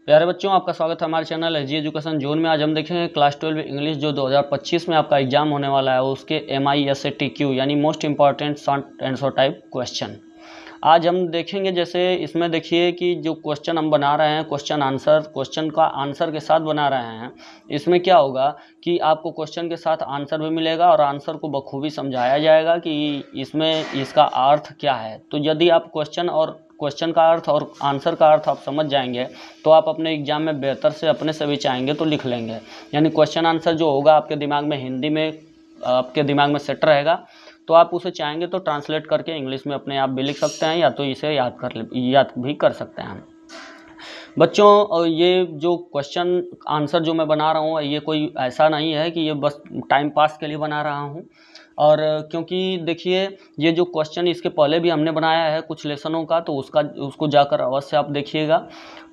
प्यारे बच्चों, आपका स्वागत है हमारे चैनल एसजी एजुकेशन जोन में। आज हम देखेंगे क्लास 12 इंग्लिश जो 2025 में आपका एग्जाम होने वाला है उसके MISATQ यानी most important short answer type question आज हम देखेंगे। जैसे इसमें देखिए कि जो क्वेश्चन हम बना रहे हैं क्वेश्चन का आंसर के साथ बना रहे हैं। इसमें क्या होगा कि आपको क्वेश्चन के साथ आंसर भी मिलेगा और आंसर को बखूबी समझाया जाएगा कि इसमें इसका अर्थ क्या है। तो यदि आप क्वेश्चन का अर्थ और आंसर का अर्थ आप समझ जाएंगे तो आप अपने एग्जाम में बेहतर से अपने से भी चाहेंगे तो लिख लेंगे। यानी क्वेश्चन आंसर जो होगा आपके दिमाग में हिंदी में आपके दिमाग में सेट रहेगा, तो आप उसे चाहेंगे तो ट्रांसलेट करके इंग्लिश में अपने आप भी लिख सकते हैं या तो इसे याद भी कर सकते हैं। बच्चों, ये जो क्वेश्चन आंसर जो मैं बना रहा हूँ ये कोई ऐसा नहीं है कि ये बस टाइम पास के लिए बना रहा हूँ। और क्योंकि देखिए ये जो क्वेश्चन इसके पहले भी हमने बनाया है कुछ लेसनों का, तो उसको जाकर अवश्य आप देखिएगा,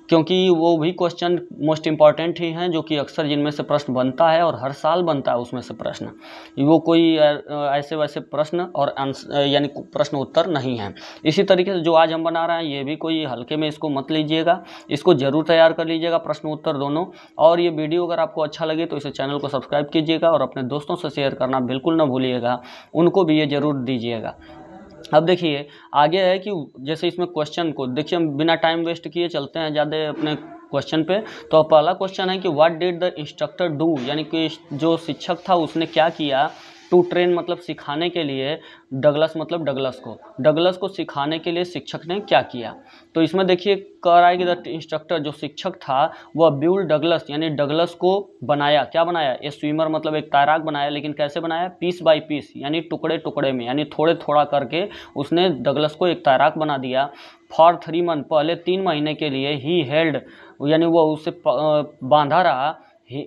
क्योंकि वो भी क्वेश्चन मोस्ट इम्पॉर्टेंट ही हैं जो कि अक्सर जिनमें से प्रश्न बनता है और हर साल बनता है उसमें से प्रश्न। वो कोई ऐसे वैसे प्रश्न और यानी प्रश्न उत्तर नहीं है। इसी तरीके से जो आज हम बना रहे हैं ये भी कोई हल्के में इसको मत लीजिएगा, इसको ज़रूर तैयार कर लीजिएगा प्रश्न उत्तर दोनों। और ये वीडियो अगर आपको अच्छा लगे तो इसे चैनल को सब्सक्राइब कीजिएगा और अपने दोस्तों से शेयर करना बिल्कुल ना भूलिएगा, उनको भी ये ज़रूर दीजिएगा। अब देखिए आगे है कि जैसे इसमें क्वेश्चन को देखिए, हम बिना टाइम वेस्ट किए चलते हैं ज़्यादा अपने क्वेश्चन पे। तो पहला क्वेश्चन है कि what did the instructor do, यानी कि जो शिक्षक था उसने क्या किया टू ट्रेन मतलब सिखाने के लिए डगलस मतलब डगलस को सिखाने के लिए शिक्षक ने क्या किया। तो इसमें देखिए कह रहा है कि द इंस्ट्रक्टर जो शिक्षक था वह बिल्ड डगलस यानी डगलस को बनाया। क्या बनाया? ए स्विमर मतलब एक तैराक बनाया, लेकिन कैसे बनाया? पीस बाय पीस यानी टुकड़े टुकड़े में, यानी थोड़े थोड़ा करके उसने डगलस को एक तैराक बना दिया। फॉर 3 मंथ पहले 3 महीने के लिए ही हेल्ड यानी वो उसे बांधा रहा,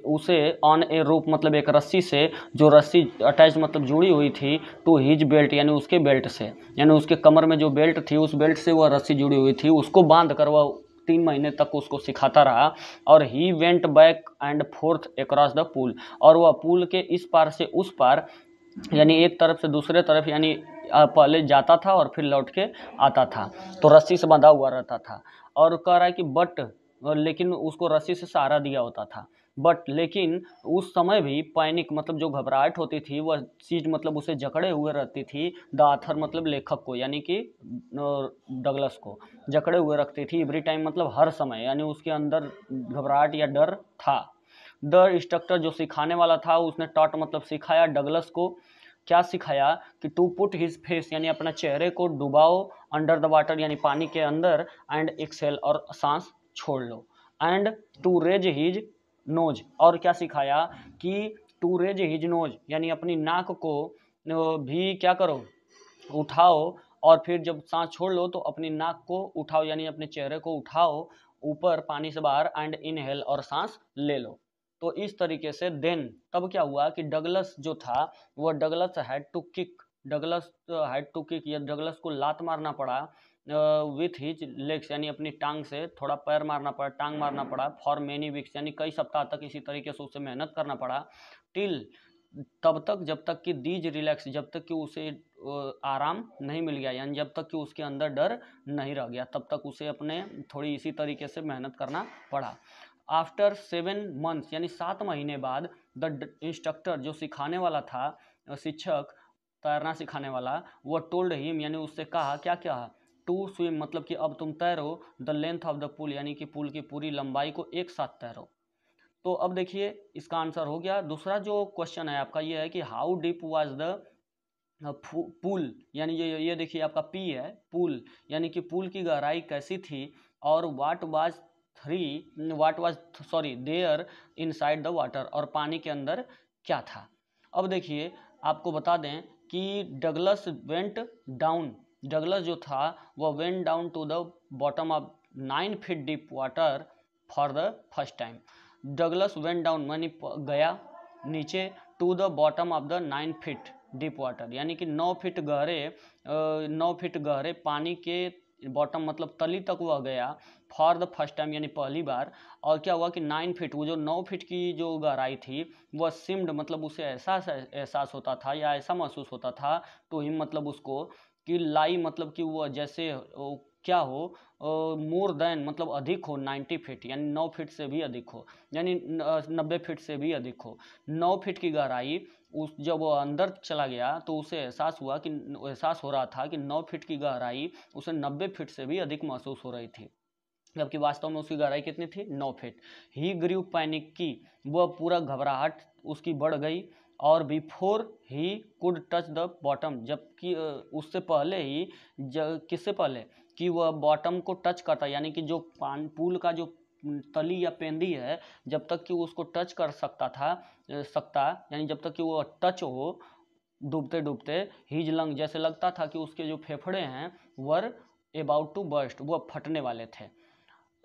उसे ऑन ए रोप मतलब एक रस्सी से, जो रस्सी अटैच मतलब जुड़ी हुई थी टू हिज बेल्ट यानी उसके बेल्ट से, यानी उसके कमर में जो बेल्ट थी उस बेल्ट से वह रस्सी जुड़ी हुई थी, उसको बांध कर वह 3 महीने तक उसको सिखाता रहा। और he went back and fourth across the pool, और वह पूल के इस पार से उस पार यानी एक तरफ से दूसरे तरफ यानी पहले जाता था और फिर लौट के आता था, तो रस्सी से बंधा हुआ रहता था। और कह रहा है कि लेकिन उसको रस्सी से सहारा दिया होता था, लेकिन उस समय भी पैनिक मतलब जो घबराहट होती थी वह चीज़ मतलब उसे जकड़े हुए रहती थी। द ऑथर मतलब लेखक को यानी कि डगलस को जकड़े हुए रखती थी एवरी टाइम मतलब हर समय, यानी उसके अंदर घबराहट या डर था। द इंस्ट्रक्टर जो सिखाने वाला था उसने टॉट मतलब सिखाया डगलस को। क्या सिखाया कि टू पुट हिज फेस यानी अपना चेहरे को डुबाओ अंडर द वाटर यानी पानी के अंदर, एंड एक्सेल और सांस छोड़ लो, and to raise his nose. और क्या सिखाया कि टू रेज हिज नोज यानी अपनी नाक को भी क्या करो, उठाओ, और फिर जब सांस छोड़ लो तो अपनी नाक को उठाओ यानी अपने चेहरे को उठाओ ऊपर पानी से बाहर, एंड इनहेल और सांस ले लो। तो इस तरीके से देन तब क्या हुआ कि डगलस जो था वह डगलस हैड टू किक या डगलस को लात मारना पड़ा विथ हिज लेग्स यानी अपनी टांग से थोड़ा टांग मारना पड़ा फॉर मेनी वीक्स यानी कई सप्ताह तक इसी तरीके से उसे मेहनत करना पड़ा। टिल तब तक जब तक कि दीज रिलैक्स जब तक कि उसे आराम नहीं मिल गया, यानी जब तक कि उसके अंदर डर नहीं रह गया तब तक उसे अपने थोड़ी इसी तरीके से मेहनत करना पड़ा। आफ्टर 7 मंथ्स यानी 7 महीने बाद द इंस्ट्रक्टर जो सिखाने वाला था, शिक्षक तैरना सिखाने वाला, वो टोल्ड हिम यानी उससे कहा, क्या कहा? टू स्विम मतलब कि अब तुम तैरो the length of the pool यानी कि पूल की पूरी लंबाई को एक साथ तैरो। तो अब देखिए इसका आंसर हो गया। दूसरा जो क्वेश्चन है आपका ये है कि how deep was the pool यानी ये देखिए आपका पी है पूल यानी कि पूल की गहराई कैसी थी, और what was there inside the water और पानी के अंदर क्या था। अब देखिए आपको बता दें कि डगलस जो था वह went down to the bottom of 9 feet deep water for the first time. Douglas went down मानी गया नीचे to the bottom of the 9 feet deep water यानी कि 9 फीट गहरे पानी के बॉटम मतलब तली तक वह गया फॉर द फर्स्ट टाइम यानी पहली बार। और क्या हुआ कि 9 फीट वो जो 9 फीट की जो गहराई थी वह सिम्ड मतलब उसे एहसास होता था या ऐसा महसूस होता था टू हिम मतलब उसको कि लाई मतलब कि वह जैसे क्या हो, मोर देन मतलब अधिक हो 90 फीट यानी 9 फीट से भी अधिक हो, यानी 90 फीट से भी अधिक हो। 9 फीट की गहराई, उस जब वो अंदर चला गया तो उसे एहसास हो रहा था कि 9 फीट की गहराई उसे 90 फीट से भी अधिक महसूस हो रही थी, जबकि वास्तव में उसकी गहराई कितनी थी, 9 फीट। ही ग्रीव पैनिक की, वह पूरा घबराहट उसकी बढ़ गई, और before he could touch the bottom, जबकि उससे पहले ही, किससे पहले कि वह बॉटम को टच करता, यानी कि जो पूल का जो तली या पेंदी है, जब तक कि उसको टच कर सकता यानी जब तक कि वो टच हो डूबते डूबते, हीज लंग जैसे लगता था कि उसके जो फेफड़े हैं वर अबाउट टू बर्स्ट, वह फटने वाले थे।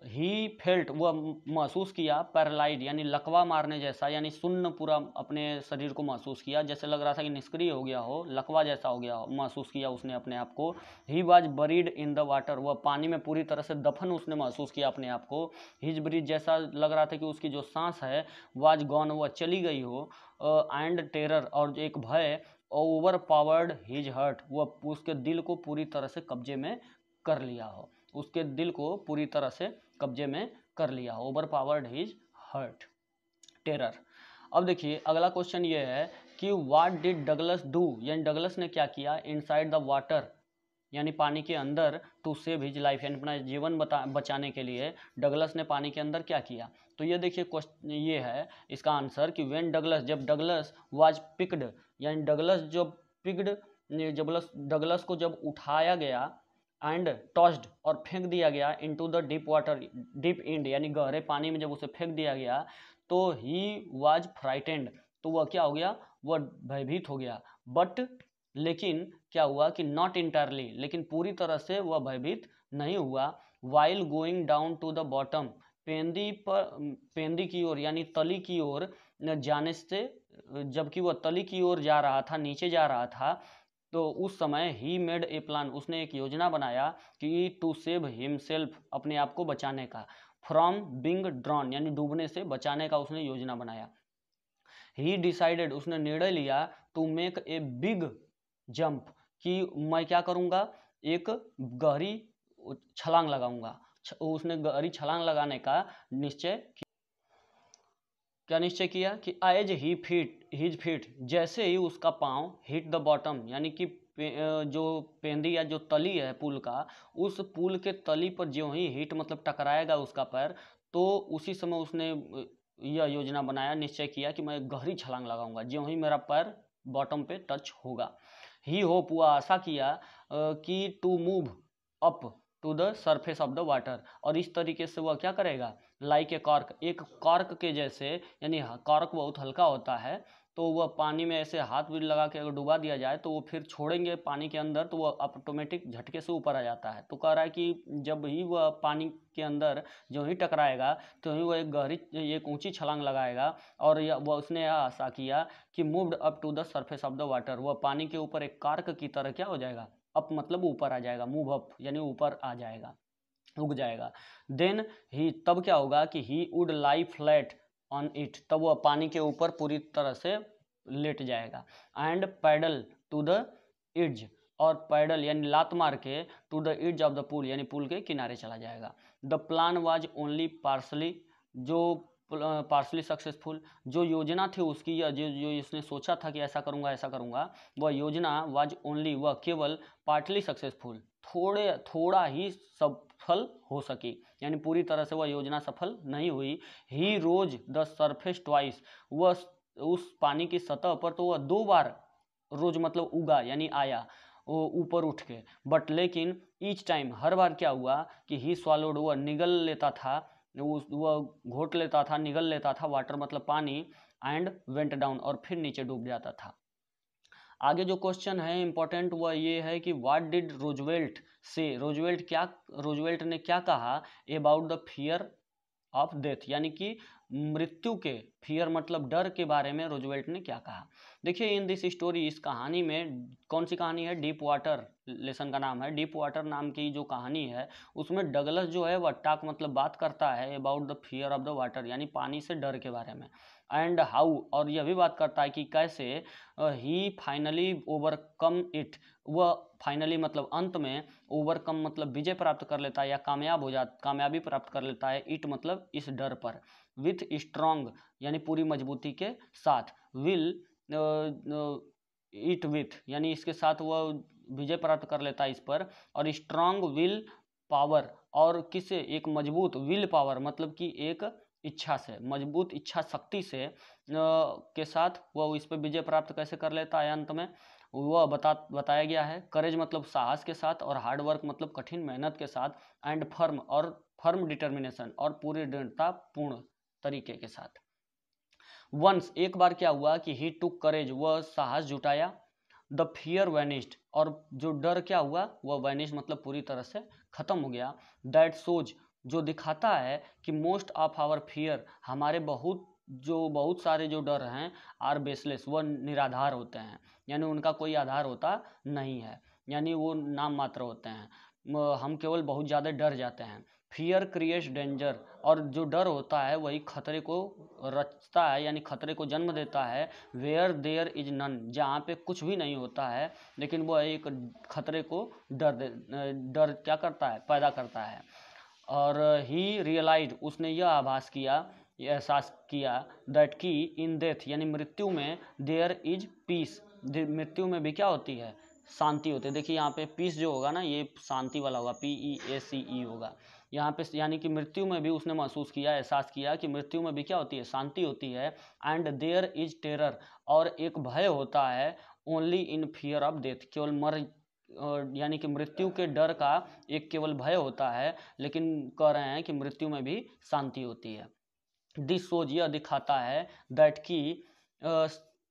ही फेल्ट, वह महसूस किया, पैरालाइड यानी लकवा मारने जैसा, यानी सुन्न पूरा अपने शरीर को महसूस किया, जैसे लग रहा था कि निष्क्रिय हो गया हो, लकवा जैसा हो गया हो, महसूस किया उसने अपने आप को। He was buried in the water, वह पानी में पूरी तरह से दफन उसने महसूस किया अपने आप को। हिज ब्रीथ, जैसा लग रहा था कि उसकी जो सांस है वाज गॉन, वह चली गई हो। एंड टेरर, और एक भय, ओवर पावर्ड हिज हर्ट, वह उसके दिल को पूरी तरह से कब्जे में कर लिया हो, उसके दिल को पूरी तरह से कब्जे में कर लिया, overpowered his heart, terror. अब देखिए अगला क्वेश्चन ये है कि व्हाट डिड डगलस डू, यानी डगलस ने क्या किया, इनसाइड द वाटर यानी पानी के अंदर, टू सेव हिज लाइफ यानी अपना जीवन बचाने के लिए डगलस ने पानी के अंदर क्या किया। तो ये देखिए क्वेश्चन ये है इसका आंसर कि व्हेन डगलस, जब डगलस वाज पिक्ड, यानी डगलस जो पिक्ड, डगलस को जब उठाया गया, एंड टॉस्ड और फेंक दिया गया, into the deep water, deep end यानी गहरे पानी में जब उसे फेंक दिया गया, तो ही वाज फ्राइटेंड, तो वह क्या हो गया, वह भयभीत हो गया। बट लेकिन क्या हुआ कि नॉट इंटायरली, लेकिन पूरी तरह से वह भयभीत नहीं हुआ। While going down to the bottom, पेंदी की ओर यानी तली की ओर जाने से, जबकि वह तली की ओर जा रहा था, नीचे जा रहा था, तो उस समय ही मेड ए प्लान, उसने एक योजना बनाया कि टू सेव हिमसेल्फ, अपने आप को बचाने का, फ्रॉम बिंग ड्रॉन यानी डूबने से बचाने का उसने योजना बनाया। ही डिसाइडेड, उसने निर्णय लिया, to make a big jump, कि मैं क्या करूंगा, एक गहरी छलांग लगाऊंगा। उसने गहरी छलांग लगाने का निश्चय किया। क्या निश्चय किया कि एज हिज फीट, जैसे ही उसका पांव हिट द बॉटम, यानी कि जो पेंदी या जो तली है पुल का, उस पुल के तली पर जो ही हिट मतलब टकराएगा उसका पैर, तो उसी समय उसने यह योजना बनाया, निश्चय किया कि मैं गहरी छलांग लगाऊंगा जो ही मेरा पैर बॉटम पे टच होगा। ही होप, वह आशा किया कि to move up to the surface of the water, और इस तरीके से वह क्या करेगा, लाइक ए कॉर्क, एक कॉर्क के जैसे, यानी कॉर्क बहुत हल्का होता है, तो वह पानी में ऐसे हाथ भी लगा के अगर डुबा दिया जाए तो वो फिर छोड़ेंगे पानी के अंदर तो वह ऑटोमेटिक झटके से ऊपर आ जाता है। तो कह रहा है कि जब ही वह पानी के अंदर जो ही टकराएगा तो ही वह एक ऊंची छलांग लगाएगा, और वह उसने यह आशा किया कि moved up to the surface of the water, वह पानी के ऊपर एक कॉर्क की तरह क्या हो जाएगा, अप मतलब ऊपर आ जाएगा, मूव अप यानी ऊपर आ जाएगा, उग जाएगा। देन ही, तब क्या होगा कि he would lie flat on it, तब वह पानी के ऊपर पूरी तरह से लेट जाएगा। And paddle to the edge, और पैडल यानी लात मार के, to the edge of the pool यानी पूल के किनारे चला जाएगा। The plan was only partially, जो पार्सली सक्सेसफुल, जो योजना थी उसकी, या जो इसने सोचा था कि ऐसा करूंगा, वह योजना वाज ओनली, वह केवल पार्टली सक्सेसफुल, थोड़ा ही सफल हो सकी, यानी पूरी तरह से वह योजना सफल नहीं हुई। ही रोज द सरफेस ट्वाइस, वह उस पानी की सतह पर तो वह 2 बार, रोज मतलब उगा यानी आया, वो ऊपर उठ के, बट लेकिन ईच टाइम, हर बार क्या हुआ कि ही स्वॉलोड, वह निगल लेता था, वह घोट लेता था, निगल लेता था, वाटर मतलब पानी, एंड वेंट डाउन, और फिर नीचे डूब जाता था। आगे जो क्वेश्चन है इंपॉर्टेंट वह ये है कि व्हाट डिड रूजवेल्ट से, रूजवेल्ट ने क्या कहा about the fear of death, यानी कि मृत्यु के, फियर मतलब डर के बारे में रूजवेल्ट ने क्या कहा। देखिए इन दिस स्टोरी, इस कहानी में, कौन सी कहानी है, डीप वाटर लेसन का नाम है। डीप वाटर नाम की जो कहानी है उसमें डगलस जो है वह टॉक मतलब बात करता है about the fear of the water, यानी पानी से डर के बारे में। एंड हाउ, और यह भी बात करता है कि कैसे ही फाइनली ओवरकम इट, वह फाइनली मतलब अंत में, ओवरकम मतलब विजय प्राप्त कर लेता है या कामयाबी प्राप्त कर लेता है, इट मतलब इस डर पर, विथ स्ट्रॉन्ग यानी पूरी मजबूती के साथ, विल इट विथ यानी इसके साथ वह विजय प्राप्त कर लेता है इस पर, और स्ट्रॉन्ग विल पावर, और किसे, एक मजबूत विल पावर मतलब कि एक इच्छा से, मजबूत इच्छा शक्ति से के साथ वह इस पर विजय प्राप्त कैसे कर लेता है अंत में, वह बताया गया है। करेज मतलब साहस के साथ, और हार्ड वर्क मतलब कठिन मेहनत के साथ, एंड फर्म और फर्म डिटर्मिनेशन और पूरी दृढ़ता पूर्ण तरीके के साथ। वंस एक बार क्या हुआ कि ही टुक करेज, वह साहस जुटाया, द फियर वैनिश्ड, और जो डर क्या हुआ वह वैनिश मतलब पूरी तरह से खत्म हो गया। दैट सोज, जो दिखाता है कि मोस्ट ऑफ आवर फियर, हमारे बहुत सारे जो डर हैं, आर बेसलेस, वह निराधार होते हैं, यानी उनका कोई आधार होता नहीं है, यानी वो नाम मात्र होते हैं, हम केवल बहुत ज़्यादा डर जाते हैं। फियर क्रिएट्स डेंजर, और जो डर होता है वही खतरे को रचता है, यानी खतरे को जन्म देता है। वेयर देयर इज नन, जहाँ पे कुछ भी नहीं होता है लेकिन वह एक खतरे को डर क्या करता है, पैदा करता है। और ही रियलाइज, उसने यह आभास किया, यह एहसास किया, दैट की इन डेथ यानी मृत्यु में, देयर इज पीस, मृत्यु में भी क्या होती है, शांति होती है। देखिए यहाँ पे पीस जो होगा ना ये शांति वाला होगा, PEACE होगा यहाँ पे, यानी कि मृत्यु में भी उसने महसूस किया, एहसास किया कि मृत्यु में भी क्या होती है, शांति होती है। एंड देयर इज टेरर, और एक भय होता है, only in fear of death, केवल यानी कि मृत्यु के डर का एक केवल भय होता है, लेकिन कह रहे हैं कि मृत्यु में भी शांति होती है। दिस सोज, यह दिखाता है, दैट की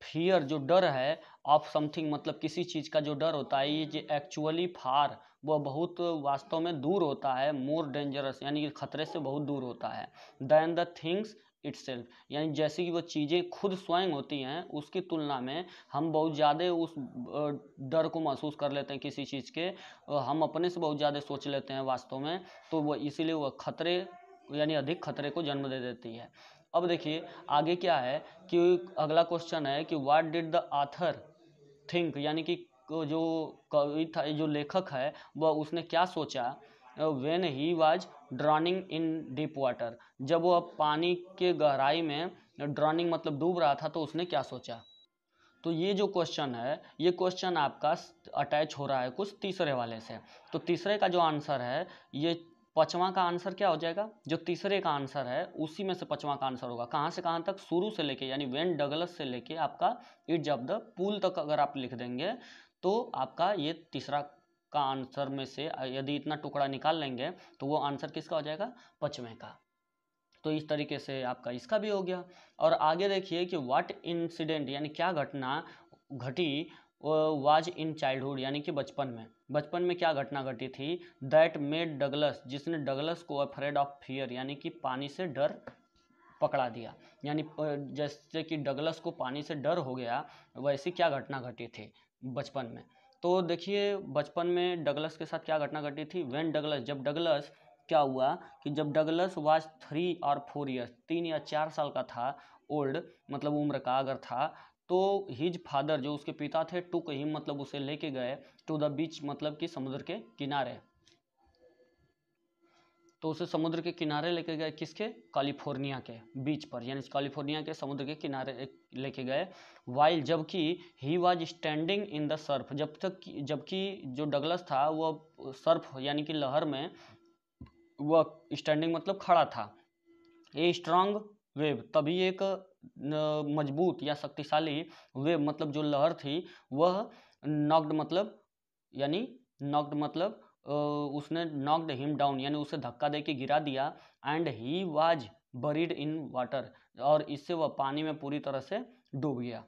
फियर जो डर है, ऑफ समथिंग मतलब किसी चीज़ का जो डर होता है, ये जो एक्चुअली फार, वह बहुत वास्तव में दूर होता है, मोर डेंजरस यानी कि खतरे से बहुत दूर होता है, दैन द थिंग्स इटसेल्फ, यानी जैसे कि वो चीज़ें खुद स्वयं होती हैं उसकी तुलना में हम बहुत ज़्यादा उस डर को महसूस कर लेते हैं किसी चीज़ के, हम अपने से बहुत ज़्यादा सोच लेते हैं वास्तव में, तो वह इसीलिए वह खतरे यानी अधिक खतरे को जन्म दे देती है। अब देखिए आगे क्या है कि अगला क्वेश्चन है कि what did the author think, यानी कि जो कवि था, जो लेखक है, वह उसने क्या सोचा, when he was drowning in deep water, जब वह पानी के गहराई में ड्रॉनिंग मतलब डूब रहा था तो उसने क्या सोचा। तो ये जो क्वेश्चन है, ये क्वेश्चन आपका अटैच हो रहा है कुछ तीसरे वाले से, तो तीसरे का जो आंसर है, ये पांचवा का आंसर क्या हो जाएगा, जो तीसरे का आंसर है उसी में से पांचवा का आंसर होगा। कहाँ से कहाँ तक, शुरू से लेके यानी वेन डगलस से लेके आपका इट्स ऑफ द पूल तक अगर आप लिख देंगे तो आपका ये तीसरा का आंसर में से यदि इतना टुकड़ा निकाल लेंगे तो वो आंसर किसका हो जाएगा, पांचवें का। तो इस तरीके से आपका इसका भी हो गया। और आगे देखिए कि व्हाट इंसिडेंट यानी क्या घटना घटी वाज इन चाइल्डहुड यानी कि बचपन में क्या घटना घटी थी, दैट मेड डगलस, जिसने डगलस को अफ्रेड ऑफ फियर यानी कि पानी से डर पकड़ा दिया, यानी जैसे कि डगलस को पानी से डर हो गया वैसी क्या घटना घटी थी बचपन में। तो देखिए बचपन में डगलस के साथ क्या घटना घटी थी, व्हेन डगलस, जब डगलस क्या हुआ कि जब डगलस वाज 3 और 4 ईयर्स 3 या 4 साल का था, ओल्ड मतलब उम्र का अगर था, तो हिज फादर जो उसके पिता थे, टुक हिम मतलब उसे लेके गए, टू द बीच मतलब कि समुद्र के किनारे, तो उसे समुद्र के किनारे लेके गए, किसके, कैलिफोर्निया के बीच पर, यानी कैलिफोर्निया के समुद्र के किनारे लेके गए। वाइल, जबकि he was standing in the Surf, जबकि जो डगलस था वह सर्फ यानी कि लहर में वह स्टैंडिंग मतलब खड़ा था। ए स्ट्रांग वेव, तभी एक मजबूत या शक्तिशाली वेव मतलब जो लहर थी वह नॉक्ड मतलब उसने नॉक्ड हिम डाउन यानी उसे धक्का दे के गिरा दिया, and he was buried in water, और इससे वह पानी में पूरी तरह से डूब गया।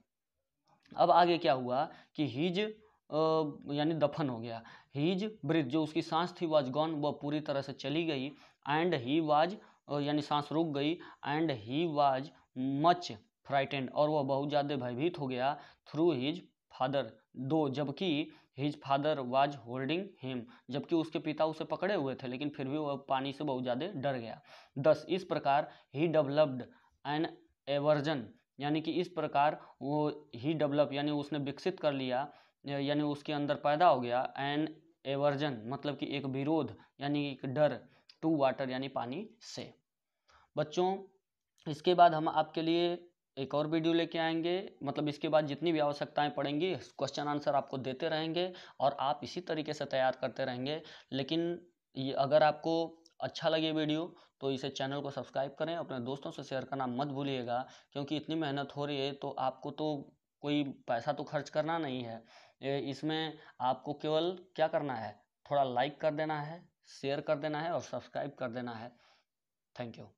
अब आगे क्या हुआ कि हिज यानी दफन हो गया, हिज ब्रीथ जो उसकी सांस थी वाज गॉन, वह पूरी तरह से चली गई, एंड ही वाज यानी सांस रुक गई, and he was much frightened, और वह बहुत ज़्यादा भयभीत हो गया, थ्रू हिज फादर, दो जबकि his father was holding him, जबकि उसके पिता उसे पकड़े हुए थे, लेकिन फिर भी वह पानी से बहुत ज़्यादा डर गया। 10 इस प्रकार ही डेवलप्ड एन एवर्जन, यानी कि इस प्रकार वो ही डेवलप यानी उसने विकसित कर लिया, यानी उसके अंदर पैदा हो गया एन एवर्जन मतलब कि एक विरोध यानी एक डर टू वाटर यानी पानी से। बच्चों इसके बाद हम आपके लिए एक और वीडियो लेके आएंगे, मतलब इसके बाद जितनी भी आवश्यकताएं पड़ेंगी क्वेश्चन आंसर आपको देते रहेंगे और आप इसी तरीके से तैयार करते रहेंगे। लेकिन ये अगर आपको अच्छा लगे वीडियो तो इसे चैनल को सब्सक्राइब करें, अपने दोस्तों से शेयर करना मत भूलिएगा, क्योंकि इतनी मेहनत हो रही है तो आपको तो कोई पैसा तो खर्च करना नहीं है। इसमें आपको केवल क्या करना है, थोड़ा लाइक कर देना है, शेयर कर देना है और सब्सक्राइब कर देना है। Thank you.